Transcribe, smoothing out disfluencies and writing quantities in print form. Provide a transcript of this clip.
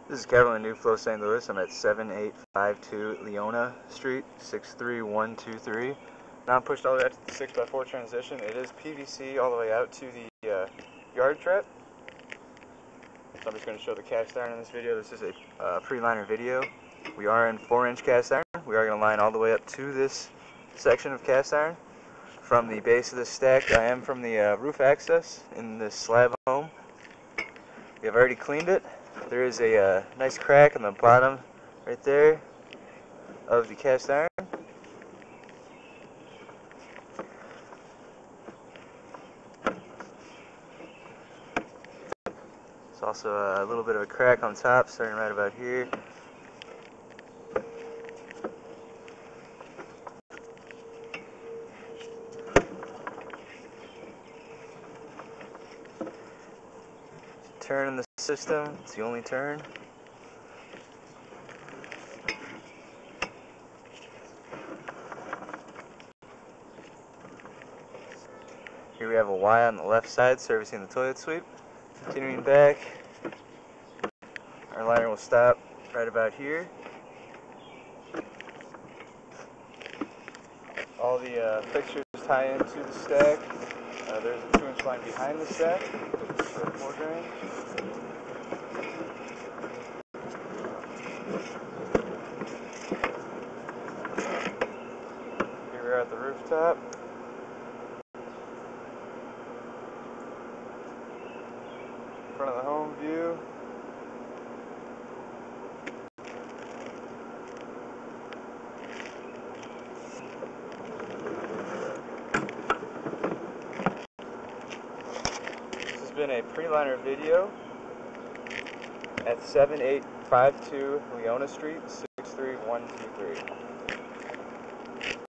This is Kevin New Flow St. Louis. I'm at 7852 Leona Street, 63123. Now I'm pushed all the way out to the 6x4 transition. It is PVC all the way out to the yard trap. So I'm just going to show the cast iron in this video. This is a pre-liner video. We are in 4-inch cast iron. We are going to line all the way up to this section of cast iron. From the base of the stack, I am from the roof access in this slab home. We have already cleaned it. There is a nice crack on the bottom right there of the cast iron. There's also a little bit of a crack on top starting right about here. Turn in the system, it's the only turn. Here we have a Y on the left side servicing the toilet sweep. Continuing back, our liner will stop right about here. All the fixtures tie into the stack. There's a 2-inch line behind the stack for more drain. Here we are at the rooftop. Front of the home view. This has been a pre-liner video at 7852 Leona Street, 63123.